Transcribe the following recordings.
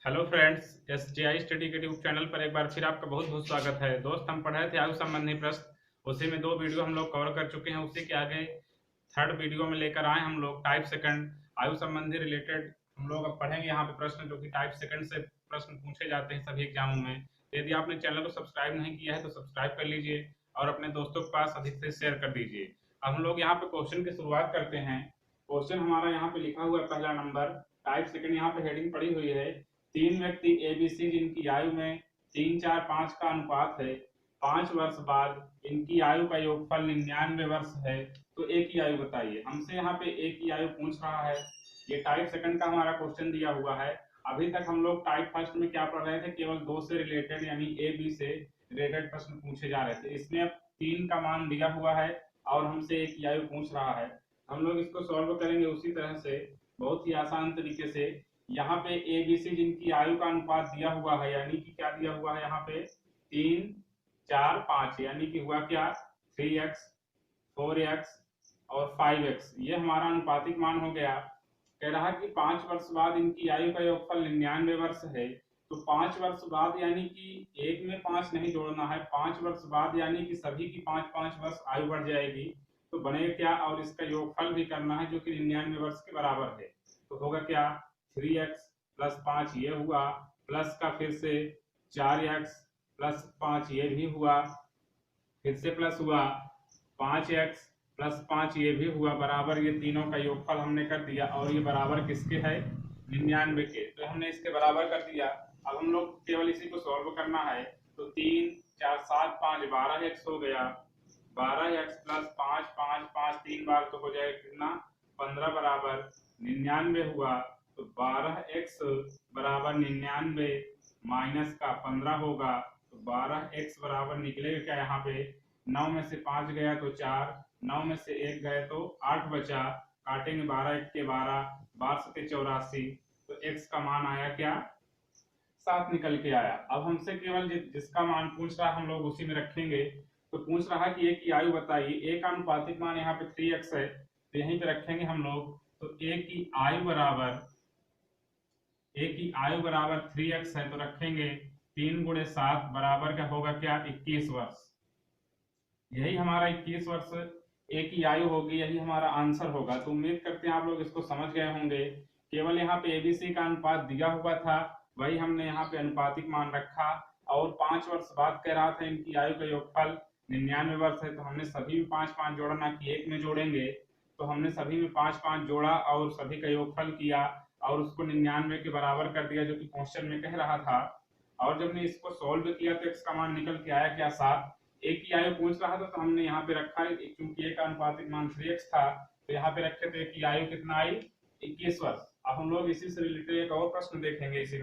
Hello friends, SJI study के YouTube channel पर एक बार फिर आपका बहुत बहुत स्वागत है। दोस्त, हम पढ़ रहे थे आयु संबंधी प्रश्न। उसी में दो वीडियो हम लोग कवर कर चुके हैं। उसी के आगे थर्ड वीडियो में लेकर आए हम लोग टाइप सेकंड आयु संबंधी रिलेटेड। हम लोग अब पढ़ेंगे यहाँ पे प्रश्न जो कि टाइप सेकंड से प्रश्न पूछे जाते हैं सभी एग्जामों में। तो यदि आपने चैनल को सब्सक्राइब नहीं किया है तो सब्सक्राइब कर लीजिए और अपने दोस्तों के पास अधिक से शेयर कर दीजिए। अब हम लोग यहाँ पे क्वेश्चन की शुरुआत करते हैं। क्वेश्चन हमारा यहाँ पे लिखा हुआ है पहला नंबर टाइप सेकंड, यहाँ पे हेडिंग पड़ी हुई है। तीन व्यक्ति एबीसी जिनकी आयु में 3, 4, 5 का अनुपात है, 5 वर्ष बाद इनकी आयु का योगफल 99 वर्ष है, तो ए की आयु बताइए। हमसे यहाँ पे ए की आयु पूछ रहा है। ये टाइप सेकंड का हमारा क्वेश्चन दिया हुआ है। अभी तक हम लोग टाइप फर्स्ट में क्या पढ़ रहे थे, केवल दो से रिलेटेड यानी ए बी से रिलेटेड प्रश्न पूछे जा रहे थे। इसमें अब 3 का मान दिया हुआ है और हमसे ए की आयु पूछ रहा है। हम लोग इसको सॉल्व करेंगे उसी तरह से, बहुत ही आसान तरीके से। यहाँ पे ए बी सी जिनकी आयु का अनुपात दिया हुआ है, यानी कि क्या दिया हुआ है यहाँ पे 3, 4, 5, यानी कि हुआ क्या 3x, 4x और 5x। ये हमारा अनुपातिक मान हो गया। कह रहा कि 5 वर्ष बाद इनकी आयु का योगफल 99 वर्ष है, तो 5 वर्ष बाद यानी कि एक में 5 नहीं जोड़ना है, 5 वर्ष बाद यानी कि सभी की 5-5 वर्ष आयु बढ़ जाएगी, तो बनेगा क्या, और इसका योगफल भी करना है जो कि 99 वर्ष के बराबर है। तो होगा क्या 3x प्लस 5 ये हुआ, प्लस का फिर से 4x प्लस 5 ये भी हुआ, फिर से प्लस हुआ 5x प्लस 5 ये भी हुआ, बराबर ये तीनों का योगफल हमने कर दिया। और ये बराबर किसके है 99 के, तो हमने इसके बराबर कर दिया। अब हम लोग केवल इसी को सॉल्व करना है। तो 3, 4, 7, 5 12x हो गया, 12x प्लस 5, 5, 5 3 बार तो हो जाएगा कितना 15 बराबर 99 हुआ। तो 12x बराबर 99 माइनस का 15 होगा, तो 12x बराबर निकलेगा क्या, यहाँ पे 9 में से 5 गया तो 4, 9 में से 1 गए तो 8 बचा, काटेंगे 12 1 के 12, 12 7 84, तो x का मान आया क्या 7 निकल के आया। अब हमसे केवल जिसका मान पूछ रहा हम लोग उसी में रखेंगे। तो पूछ रहा कि ए की आयु बताइए। ए का अनुपातिक मान यहाँ पे 3x है, तो यहीं पे रखेंगे हम लोग। तो ए की आयु बराबर 3x है, तो रखेंगे 3 गुणे 7 बराबर का होगा क्या 21 वर्ष। यही हमारा 21 वर्ष ए की आयु होगी, यही हमारा आंसर होगा। तो उम्मीद करते हैं आप लोग इसको समझ गए होंगे। केवल यहाँ पे एबीसी का अनुपात दिया हुआ था, वही हमने यहाँ पे अनुपातिक मान रखा। और 5 वर्ष बाद कह रहा था इनकी आयु का योगफल 99 वर्ष है, तो हमने सभी में 5-5 जोड़ा, ना कि एक में जोड़ेंगे। तो हमने सभी में 5-5 जोड़ा और सभी का योगफल किया और उसको 99 के बराबर कर दिया, जो कि क्वेश्चन में कह रहा था। और जब हमने इसको सॉल्व किया तो x का मान निकल के आया क्या 7। ए की आयु पूछ रहा था तो हमने यहाँ पे रखा है, क्योंकि ए का अनुपातिक मान 3x था, तो यहाँ पे रखे थे की आयु कितना आई 21 वर्ष। अब हम लोग इसी से रिलेटेड एक और प्रश्न देखेंगे। इसी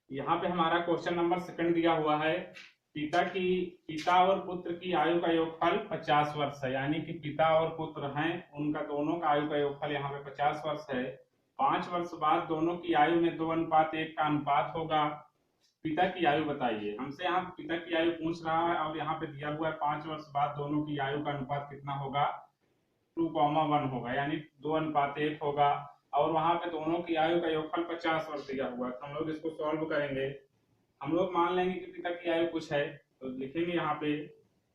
यहाँ पे हमारा क्वेश्चन नंबर सेकंड दिया हुआ है। पिता और पुत्र की आयु का योगफल 50 वर्ष है, यानी कि पिता और पुत्र हैं, उनका दोनों का आयु का योगफल यहाँ पे 50 वर्ष है। 5 वर्ष बाद दोनों की आयु में 2:1 का अनुपात होगा। पिता की आयु बताइए। हमसे यहाँ पिता की आयु पूछ रहा है और यहाँ पे दिया हुआ है 5 वर्ष बाद दोनों की आयु का अनुपात कितना होगा 2:1 होगा, यानी 2:1 होगा। और वहां पे दोनों की आयु का योगफल 50 वर्ष दिया हुआ है, तो हम लोग इसको सॉल्व करेंगे। हम लोग मान लेंगे कि पिता की आयु कुछ है, तो लिखेंगे यहाँ पे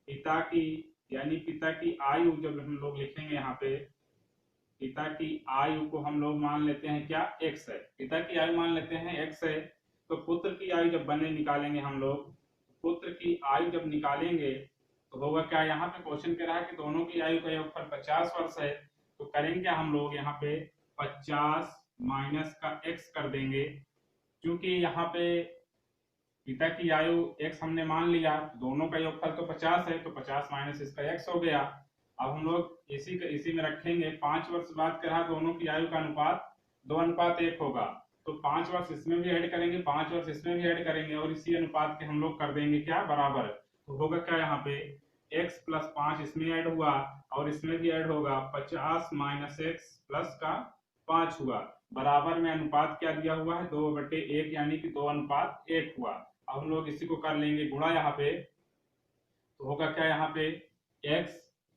पिता की, यानी पिता की आयु जब हम लोग लिखेंगे यहाँ पे पिता की आयु को हम लोग मान लेते हैं क्या x है, पिता की आयु मान लेते हैं x है। तो पुत्र की आयु जब बने निकालेंगे हम लोग, पुत्र की आयु जब निकालेंगे तो होगा क्या, यहाँ पे क्वेश्चन कह रहा है कि दोनों की आयु का योगफल 50 वर्ष है, तो करेंगे क्या हम लोग यहाँ पे 50 माइनस का x कर देंगे। क्योंकि यहाँ पे पिता की आयु x हमने मान लिया, दोनों का योगफल तो 50 है, तो 50 माइनस इसका x हो गया। अब हम लोग इसी में रखेंगे। 5 वर्ष बाद कह रहा दोनों की आयु का अनुपात 2:1 होगा, तो 5 वर्ष इसमें भी ऐड करेंगे, 5 वर्ष इसमें भी ऐड करेंगे और इसी अनुपात के हम लोग कर देंगे क्या बराबर। तो होगा क्या यहाँ पे x प्लस 5 इसमें ऐड हुआ और इसमें भी ऐड होगा, 50 माइनस x प्लस का 5 हुआ, बराबर में अनुपात क्या दिया हुआ है 2/1, यानी कि 2:1 हुआ। अब हम लोग इसी को कर लेंगे गुणा यहाँ पे, तो होगा क्या यहाँ पे x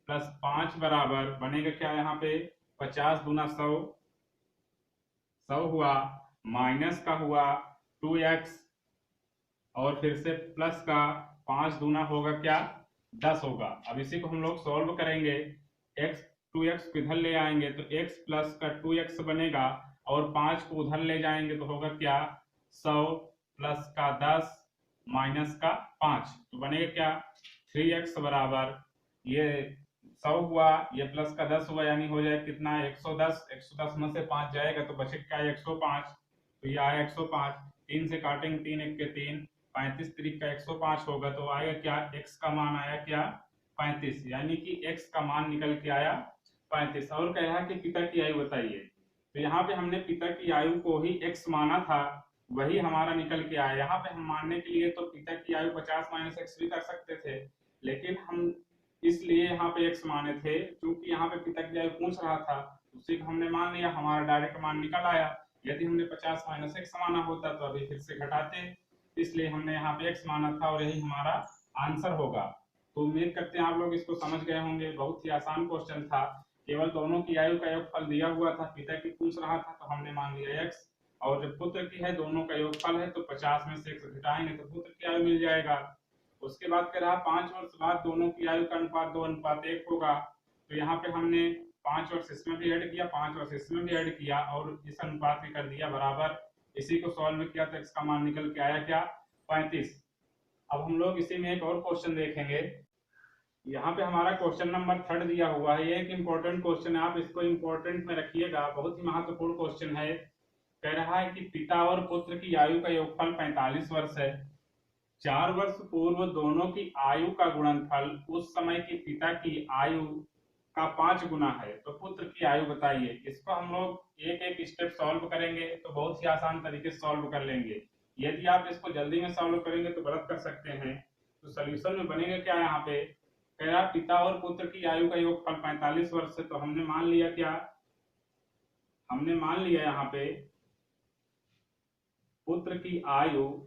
प्लस 5 बराबर बनेगा क्या यहाँ पे 50 दूना 100 हुआ, माइनस का हुआ 2x और फिर से प्लस का 5 दूना होगा क्या 10 होगा। अब इसी को हम लोग सॉल्व करेंगे, x 2x को इधर ले आएंगे तो x प्लस का 2x बनेगा और 5 को उधर ले जाएंगे तो होगा क्या 100 प्लस का 10 माइनस का 5 तो बनेगा क्या 3x बराबर ये 100 हुआ, ये प्लस का 10 हुआ, यानी हो जाए कितना 110। 110 में से 5 जाएगा तो बचे क्या 105, तो ये आया 105। 3 से काटेंगे 3 1 के 3, 35 3 का 105 होगा तो आएगा क्या x का मान आया क्या 35, यानी कि x का मान निकल के आया 35। और कह रहा कि पिता की आयु बताइए, तो यहाँ पे हमने पिता की आयु को ही x माना था, वही हमारा निकल के आया। यहाँ पे हम मानने के लिए तो पिता की आयु 50 माइनस एक्स भी कर सकते थे, लेकिन हम इसलिए यहाँ पे x माने थे क्योंकि यहाँ पे पिता की आयु पूछ रहा था, उसी को हमने मान लिया, हमारा डायरेक्ट मान निकल आया। यदि हमने 50 माइनस एक्स माना होता तो अभी फिर से घटाते, इसलिए हमने यहाँ पे x माना था और यही हमारा आंसर होगा। तो उम्मीद करते हैं आप लोग इसको समझ गए होंगे, बहुत ही आसान क्वेश्चन था, केवल दोनों की आयु का योगफल दिया हुआ था, पिता की पूछ रहा था तो हमने मान लिया x, और जब पुत्र की है दोनों का योगफल है तो 50 में से x घटाएंगे तो पुत्र की आयु मिल जाएगा। उसके बाद कह रहा 5 वर्ष बाद दोनों की आयु का अनुपात 2:1 होगा, तो यहाँ पे हमने 5 वर्ष इसमें भी ऐड किया, 5 वर्ष इसमें भी ऐड किया और इस अनुपात में कर दिया बराबर। इसी को सॉल्व किया तो x का मान निकल के आया क्या 35। अब हम लोग इसी में एक और क्वेश्चन देखेंगे, यहाँ पे हमारा क्वेश्चन नंबर 3 दिया हुआ है। ये एक इंपॉर्टेंट क्वेश्चन है, आप इसको इंपॉर्टेंट में रखिएगा, बहुत ही महत्वपूर्ण क्वेश्चन है। कह रहा है कि पिता और पुत्र की आयु का योगफल 45 वर्ष है, 4 वर्ष पूर्व दोनों की आयु का गुणनफल उस समय की पिता की आयु का 5 गुना है, तो पुत्र की आयु बताइए। इसको हम लोग एक एक स्टेप सॉल्व करेंगे तो बहुत ही आसान तरीके से सॉल्व कर लेंगे। यदि आप इसको जल्दी में सॉल्व करेंगे तो गलत कर सकते हैं। तो सोल्यूशन में बनेगा क्या, यहाँ पे कह रहा पिता और पुत्र की आयु का योगफल 45 वर्ष है, तो हमने मान लिया क्या, हमने मान लिया यहाँ पे पुत्र की आयु,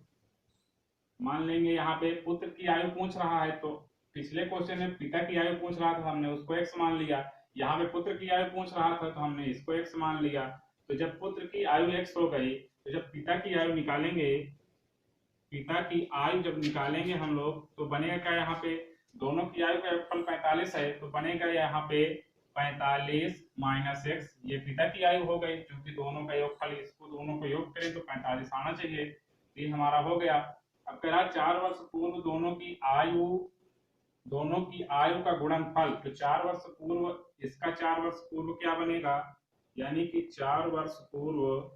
मान लेंगे यहाँ पे पुत्र की आयु पूछ रहा है, तो पिछले क्वेश्चन में पिता की आयु पूछ रहा था, हमने उसको x मान लिया। यहाँ पे पुत्र की आयु पूछ रहा था तो हमने इसको x मान लिया। तो जब पुत्र की आयु x हो गई तो जब पिता की आयु निकालेंगे, पिता की आयु जब निकालेंगे हम लोग तो बनेगा क्या, यहाँ पे दोनों की आयु का योगफल 45 है, तो बनेगा यहाँ पे 45 माइनस x, ये पिता की आयु हो गई क्योंकि दोनों का योगफल, इसको दोनों को योग करें तो 45 आना चाहिए, ये हमारा हो गया। अब कह रहा 4 वर्ष पूर्व दोनों की आयु का गुणनफल, तो 4 वर्ष पूर्व इसका 4 वर्ष पूर्व क्या बनेगा, यानी कि 4 वर्ष पूर्व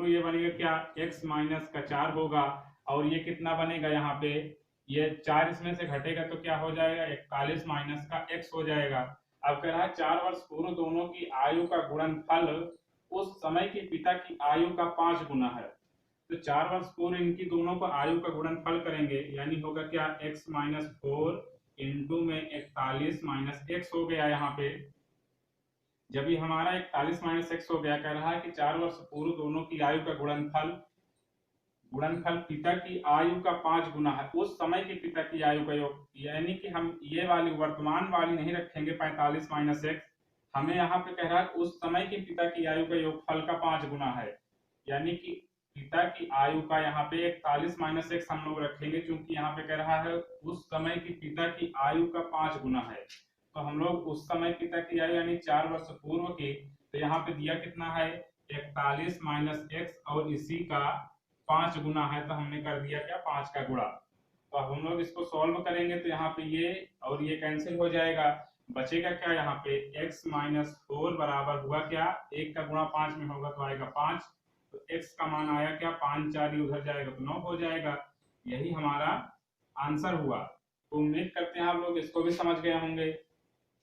ये बनेगा क्या x माइनस का 4 होगा, और ये कितना बनेगा यहाँ पे, ये 4 इसमें से घटेगा तो क्या हो जाएगा 41 माइनस का x हो जाएगा। अब कह रहा है 4 वर्ष पूर्व दोनों की आयु का गुणनफल उस समय की पिता की आयु का 5 गुना है, तो 4 वर्ष पूर्व इनकी दोनों को आयु का गुणनफल करेंगे, यानी होगा क्या x माइनस 4 इंटू में 41 माइनस x हो गया। यहाँ पे जब ये हमारा 41 माइनस एक्स हो गया, कह रहा है कि 4 वर्ष पूर्व दोनों की आयु का गुणनफल पिता की आयु का 5 गुना है, उस समय की पिता की आयु का योग, यानी कि हम ये वाली वर्तमान वाली नहीं रखेंगे 45 माइनस एक्स, हमें यहाँ पे कह रहा है उस समय की पिता की आयु का योगफल का 5 गुना है, यानी कि पिता की आयु का यहाँ पे 41 माइनस एक्स हम लोग रखेंगे क्योंकि यहाँ पे कह रहा है उस समय की पिता की आयु का 5 गुना है, तो हम लोग उस समय पिता की आयु यानी 4 वर्ष पूर्व की, तो यहाँ पे दिया कितना है 41 माइनस एक्स और इसी का 5 गुना है, तो हमने कर दिया क्या 5 का गुणा। तो अब हम लोग इसको सॉल्व करेंगे तो यहाँ पे ये और ये कैंसिल हो जाएगा, बचेगा क्या यहाँ पे x माइनस 4 बराबर हुआ क्या, 1 का गुणा 5 में होगा तो आएगा 5, तो x का मान आया क्या 5 4 उधर जाएगा तो 9 हो जाएगा, यही हमारा आंसर हुआ। तो उम्मीद करते हैं आप लोग इसको भी समझ गए होंगे।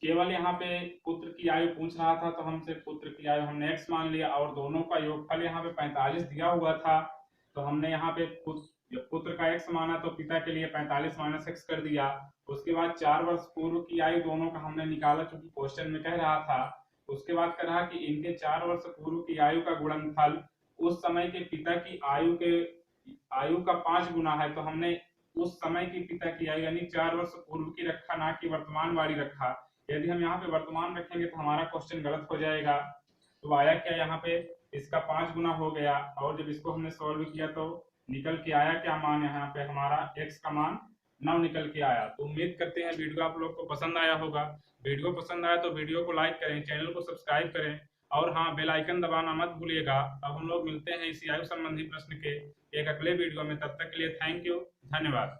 केवल यहाँ पे पुत्र की आयु पूछ रहा था तो हमसे पुत्र की आयु हमने x मान लिया, और दोनों का योगफल यहाँ पे 45 दिया हुआ था, तो हमने यहाँ पे पुत्र का x माना तो पिता के लिए 45 माइनस x कर दिया। उसके बाद 4 वर्ष पूर्व की आयु दोनों का हमने निकाला क्योंकि क्वेश्चन में कह रहा था। उसके बाद कह रहा कि इनके 4 वर्ष पूर्व की आयु का गुणनफल उस समय के पिता की आयु का 5 गुना है, तो हमने उस समय की पिता की आयु यानी 4 वर्ष पूर्व की रखा, ना कि वर्तमान वाली रखा। यदि हम यहाँ पे वर्तमान रखेंगे तो हमारा क्वेश्चन गलत हो जाएगा। तो आया क्या यहाँ पे इसका 5 गुना हो गया, और जब इसको हमने सॉल्व किया तो निकल के आया क्या मान, यहाँ पे हमारा x का मान 9 निकल के आया। तो उम्मीद करते हैं वीडियो आप लोग को पसंद आया होगा। वीडियो पसंद आया तो वीडियो को लाइक करें, चैनल को सब्सक्राइब करें, और हाँ, बेल आइकन दबाना मत भूलिएगा। अब हम लोग मिलते हैं इसी आयु संबंधी प्रश्न के एक अगले वीडियो में। तब तक के लिए थैंक यू, धन्यवाद।